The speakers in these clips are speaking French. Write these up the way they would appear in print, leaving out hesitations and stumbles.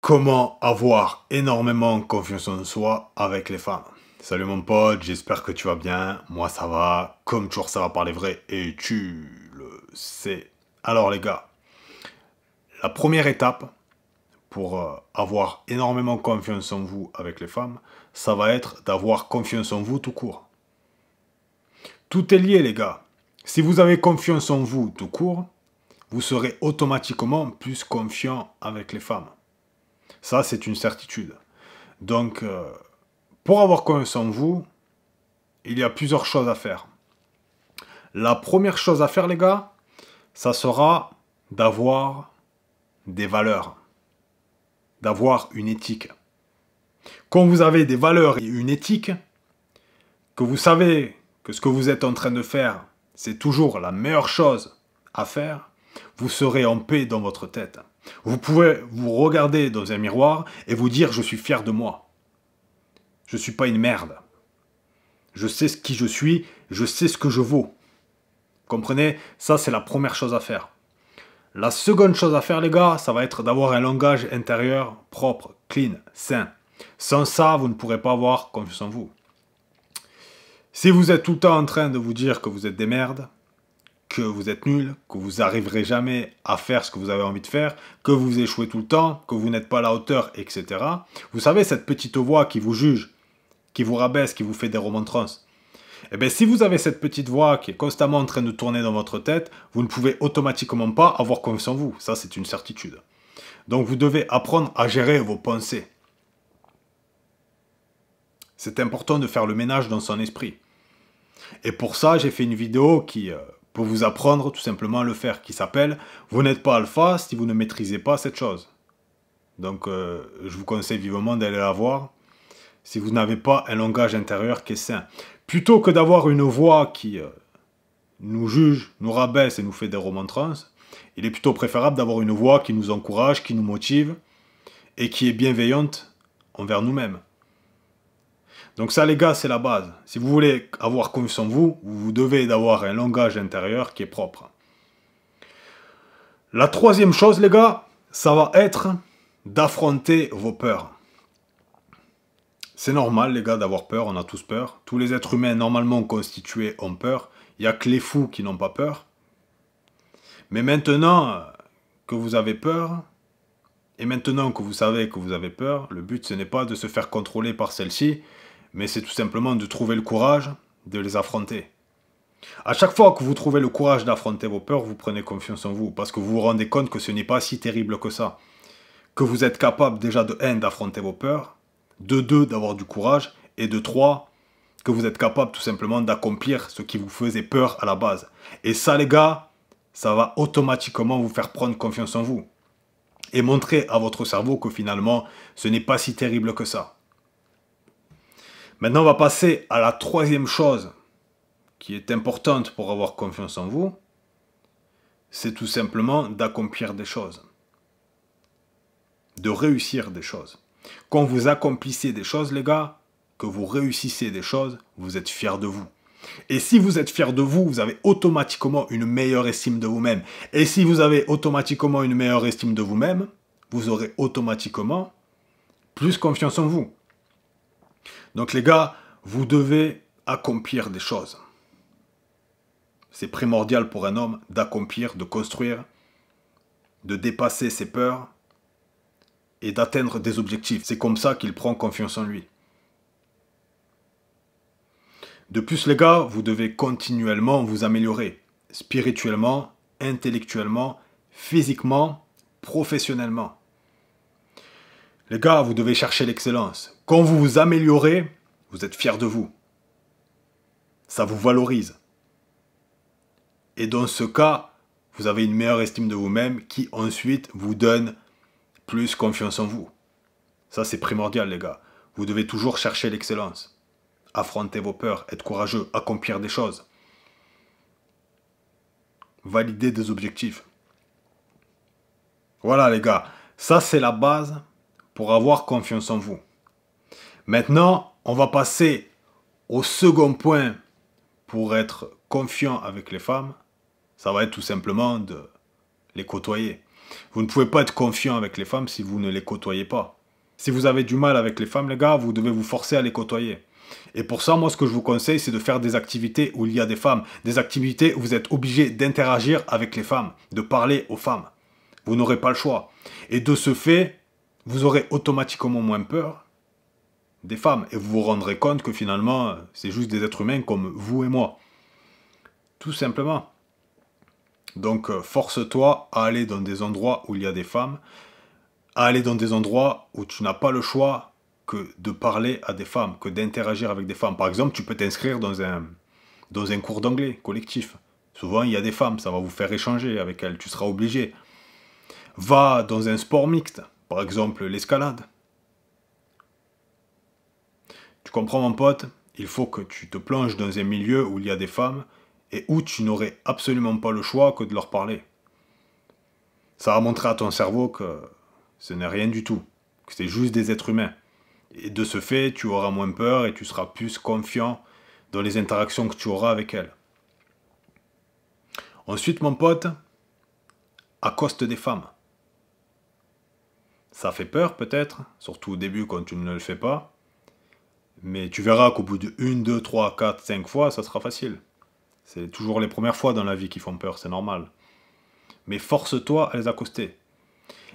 Comment avoir énormément confiance en soi avec les femmes? Salut mon pote, j'espère que tu vas bien. Moi ça va, comme toujours ça va parler vrai et tu le sais. Alors les gars, la première étape pour avoir énormément confiance en vous avec les femmes, ça va être d'avoir confiance en vous tout court. Tout est lié les gars. Si vous avez confiance en vous tout court, vous serez automatiquement plus confiant avec les femmes. Ça, c'est une certitude. Donc, pour avoir confiance en vous, il y a plusieurs choses à faire. La première chose à faire, les gars, ça sera d'avoir des valeurs, d'avoir une éthique. Quand vous avez des valeurs et une éthique, que vous savez que ce que vous êtes en train de faire, c'est toujours la meilleure chose à faire, vous serez en paix dans votre tête. Vous pouvez vous regarder dans un miroir et vous dire « je suis fier de moi ». Je ne suis pas une merde. Je sais qui je suis, je sais ce que je vaux. Comprenez? Ça, c'est la première chose à faire. La seconde chose à faire, les gars, ça va être d'avoir un langage intérieur propre, clean, sain. Sans ça, vous ne pourrez pas avoir confiance en vous. Si vous êtes tout le temps en train de vous dire que vous êtes des merdes, que vous êtes nuls, que vous n'arriverez jamais à faire ce que vous avez envie de faire, que vous échouez tout le temps, que vous n'êtes pas à la hauteur, etc. Vous savez, cette petite voix qui vous juge, qui vous rabaisse, qui vous fait des remontrances. Eh bien, si vous avez cette petite voix qui est constamment en train de tourner dans votre tête, vous ne pouvez automatiquement pas avoir confiance en vous. Ça, c'est une certitude. Donc, vous devez apprendre à gérer vos pensées. C'est important de faire le ménage dans son esprit. Et pour ça, j'ai fait une vidéo qui peut vous apprendre tout simplement à le faire, qui s'appelle « Vous n'êtes pas alpha si vous ne maîtrisez pas cette chose ». Donc, je vous conseille vivement d'aller la voir si vous n'avez pas un langage intérieur qui est sain. Plutôt que d'avoir une voix qui nous juge, nous rabaisse et nous fait des remontrances, il est plutôt préférable d'avoir une voix qui nous encourage, qui nous motive et qui est bienveillante envers nous-mêmes. Donc ça, les gars, c'est la base. Si vous voulez avoir confiance en vous, vous devez d'avoir un langage intérieur qui est propre. La troisième chose, les gars, ça va être d'affronter vos peurs. C'est normal, les gars, d'avoir peur. On a tous peur. Tous les êtres humains normalement constitués ont peur. Il n'y a que les fous qui n'ont pas peur. Mais maintenant que vous avez peur, et maintenant que vous savez que vous avez peur, le but, ce n'est pas de se faire contrôler par celle-ci, mais c'est tout simplement de trouver le courage de les affronter. À chaque fois que vous trouvez le courage d'affronter vos peurs, vous prenez confiance en vous, parce que vous vous rendez compte que ce n'est pas si terrible que ça. Que vous êtes capable déjà de 1, d'affronter vos peurs, de 2, d'avoir du courage, et de 3, que vous êtes capable tout simplement d'accomplir ce qui vous faisait peur à la base. Et ça, les gars, ça va automatiquement vous faire prendre confiance en vous. Et montrer à votre cerveau que finalement, ce n'est pas si terrible que ça. Maintenant, on va passer à la troisième chose qui est importante pour avoir confiance en vous. C'est tout simplement d'accomplir des choses. De réussir des choses. Quand vous accomplissez des choses, les gars, que vous réussissez des choses, vous êtes fiers de vous. Et si vous êtes fiers de vous, vous avez automatiquement une meilleure estime de vous-même. Et si vous avez automatiquement une meilleure estime de vous-même, vous aurez automatiquement plus confiance en vous. Donc les gars, vous devez accomplir des choses. C'est primordial pour un homme d'accomplir, de construire, de dépasser ses peurs et d'atteindre des objectifs. C'est comme ça qu'il prend confiance en lui. De plus, les gars, vous devez continuellement vous améliorer. Spirituellement, intellectuellement, physiquement, professionnellement. Les gars, vous devez chercher l'excellence. Quand vous vous améliorez, vous êtes fiers de vous. Ça vous valorise. Et dans ce cas, vous avez une meilleure estime de vous-même qui ensuite vous donne plus confiance en vous. Ça, c'est primordial, les gars. Vous devez toujours chercher l'excellence. Affronter vos peurs, être courageux, accomplir des choses. Valider des objectifs. Voilà, les gars. Ça, c'est la base pour avoir confiance en vous. Maintenant, on va passer au second point pour être confiant avec les femmes. Ça va être tout simplement de les côtoyer. Vous ne pouvez pas être confiant avec les femmes si vous ne les côtoyez pas. Si vous avez du mal avec les femmes, les gars, vous devez vous forcer à les côtoyer. Et pour ça, moi, ce que je vous conseille, c'est de faire des activités où il y a des femmes. Des activités où vous êtes obligé d'interagir avec les femmes, de parler aux femmes. Vous n'aurez pas le choix. Et de ce fait, vous aurez automatiquement moins peur des femmes. Et vous vous rendrez compte que finalement, c'est juste des êtres humains comme vous et moi. Tout simplement. Donc, force-toi à aller dans des endroits où il y a des femmes, à aller dans des endroits où tu n'as pas le choix que de parler à des femmes, que d'interagir avec des femmes. Par exemple, tu peux t'inscrire dans un cours d'anglais collectif. Souvent, il y a des femmes, ça va vous faire échanger avec elles, tu seras obligé. Va dans un sport mixte, par exemple l'escalade. Tu comprends mon pote? Il faut que tu te plonges dans un milieu où il y a des femmes et où tu n'aurais absolument pas le choix que de leur parler. Ça va montrer à ton cerveau que ce n'est rien du tout, que c'est juste des êtres humains. Et de ce fait, tu auras moins peur et tu seras plus confiant dans les interactions que tu auras avec elles. Ensuite, mon pote, accoste des femmes. Ça fait peur peut-être, surtout au début quand tu ne le fais pas. Mais tu verras qu'au bout de 1, 2, 3, 4, 5 fois, ça sera facile. C'est toujours les premières fois dans la vie qui font peur, c'est normal. Mais force-toi à les accoster.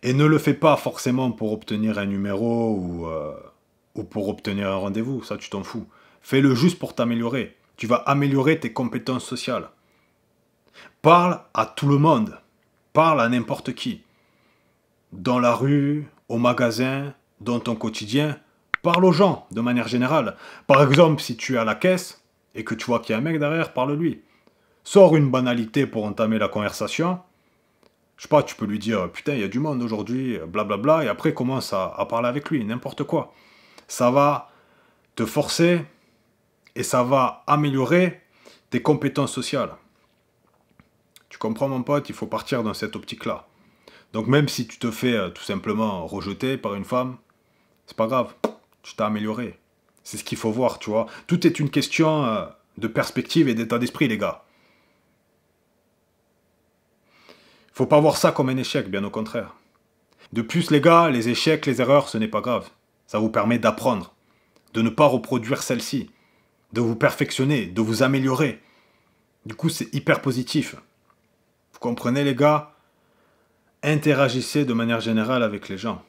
Et ne le fais pas forcément pour obtenir un numéro ou pour obtenir un rendez-vous, ça tu t'en fous. Fais-le juste pour t'améliorer. Tu vas améliorer tes compétences sociales. Parle à tout le monde. Parle à n'importe qui. Dans la rue, au magasin, dans ton quotidien, parle aux gens de manière générale. Par exemple, si tu es à la caisse et que tu vois qu'il y a un mec derrière, parle-lui. Sors une banalité pour entamer la conversation. Je sais pas, tu peux lui dire, putain, il y a du monde aujourd'hui, blablabla, et après commence à parler avec lui, n'importe quoi. Ça va te forcer et ça va améliorer tes compétences sociales. Tu comprends mon pote, il faut partir dans cette optique-là. Donc même si tu te fais tout simplement rejeter par une femme, c'est pas grave, tu t'as amélioré. C'est ce qu'il faut voir, tu vois. Tout est une question de perspective et d'état d'esprit, les gars. Faut pas voir ça comme un échec, bien au contraire. De plus, les gars, les échecs, les erreurs, ce n'est pas grave. Ça vous permet d'apprendre, de ne pas reproduire celle-ci, de vous perfectionner, de vous améliorer. Du coup, c'est hyper positif. Vous comprenez, les gars? Interagissez de manière générale avec les gens.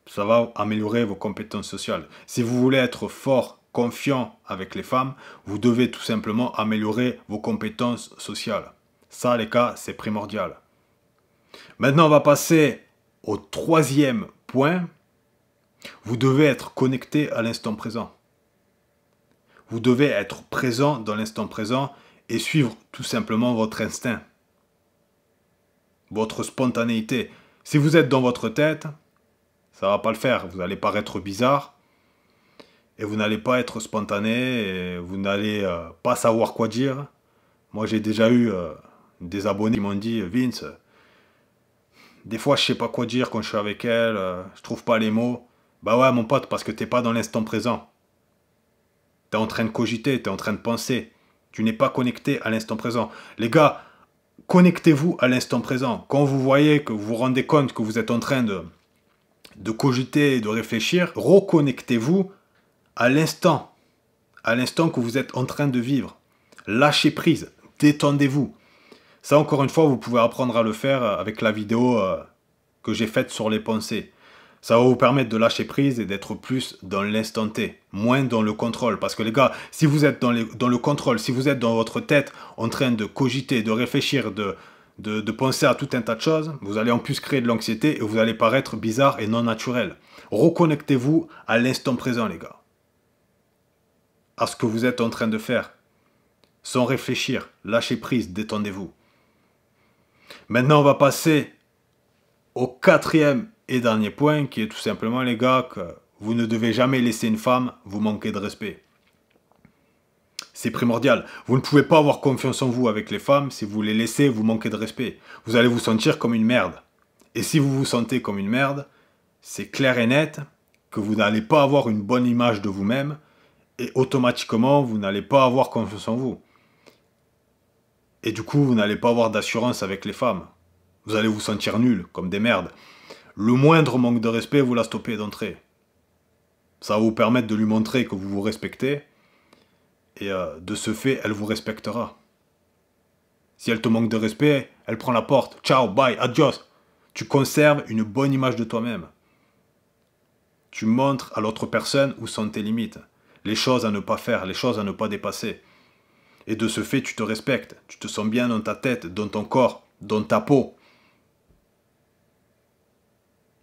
Ça va améliorer vos compétences sociales. Si vous voulez être fort, confiant avec les femmes, vous devez tout simplement améliorer vos compétences sociales. Ça, les gars, c'est primordial. Maintenant, on va passer au troisième point. Vous devez être connecté à l'instant présent. Vous devez être présent dans l'instant présent et suivre tout simplement votre instinct. Votre spontanéité. Si vous êtes dans votre tête, ça ne va pas le faire. Vous allez paraître bizarre et vous n'allez pas être spontané et vous n'allez pas savoir quoi dire. Moi, j'ai déjà eu des abonnés qui m'ont dit « Vince, des fois, je sais pas quoi dire quand je suis avec elle, je trouve pas les mots. » Bah ouais, mon pote, parce que t'es pas dans l'instant présent. T'es en train de cogiter, t'es en train de penser. Tu n'es pas connecté à l'instant présent. Les gars, connectez-vous à l'instant présent. Quand vous voyez que vous vous rendez compte que vous êtes en train de cogiter et de réfléchir, reconnectez-vous à l'instant que vous êtes en train de vivre. Lâchez prise, détendez-vous. Ça, encore une fois, vous pouvez apprendre à le faire avec la vidéo que j'ai faite sur les pensées. Ça va vous permettre de lâcher prise et d'être plus dans l'instant T, moins dans le contrôle. Parce que les gars, si vous êtes dans le contrôle, si vous êtes dans votre tête en train de cogiter, de réfléchir, de penser à tout un tas de choses, vous allez en plus créer de l'anxiété et vous allez paraître bizarre et non naturel. Reconnectez-vous à l'instant présent, les gars. À ce que vous êtes en train de faire. Sans réfléchir, lâchez prise, détendez-vous. Maintenant, on va passer au quatrième et dernier point, qui est tout simplement, les gars, que vous ne devez jamais laisser une femme vous manquer de respect. C'est primordial. Vous ne pouvez pas avoir confiance en vous avec les femmes si vous les laissez vous manquer de respect. Vous allez vous sentir comme une merde. Et si vous vous sentez comme une merde, c'est clair et net que vous n'allez pas avoir une bonne image de vous-même et automatiquement, vous n'allez pas avoir confiance en vous. Et du coup, vous n'allez pas avoir d'assurance avec les femmes. Vous allez vous sentir nul, comme des merdes. Le moindre manque de respect, vous la stoppez d'entrée. Ça va vous permettre de lui montrer que vous vous respectez. Et de ce fait, elle vous respectera. Si elle te manque de respect, elle prend la porte. Ciao, bye, adios. Tu conserves une bonne image de toi-même. Tu montres à l'autre personne où sont tes limites. Les choses à ne pas faire, les choses à ne pas dépasser. Et de ce fait, tu te respectes. Tu te sens bien dans ta tête, dans ton corps, dans ta peau.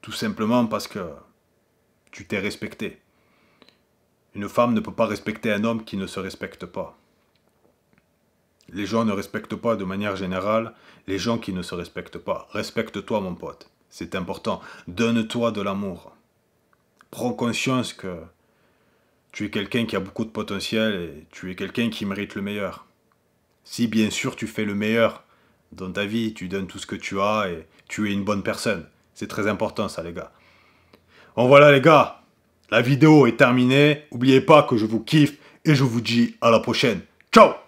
Tout simplement parce que tu t'es respecté. Une femme ne peut pas respecter un homme qui ne se respecte pas. Les gens ne respectent pas de manière générale les gens qui ne se respectent pas. Respecte-toi, mon pote. C'est important. Donne-toi de l'amour. Prends conscience que tu es quelqu'un qui a beaucoup de potentiel et tu es quelqu'un qui mérite le meilleur. Si bien sûr tu fais le meilleur dans ta vie, tu donnes tout ce que tu as et tu es une bonne personne. C'est très important ça, les gars. Bon voilà les gars, la vidéo est terminée. N'oubliez pas que je vous kiffe et je vous dis à la prochaine. Ciao!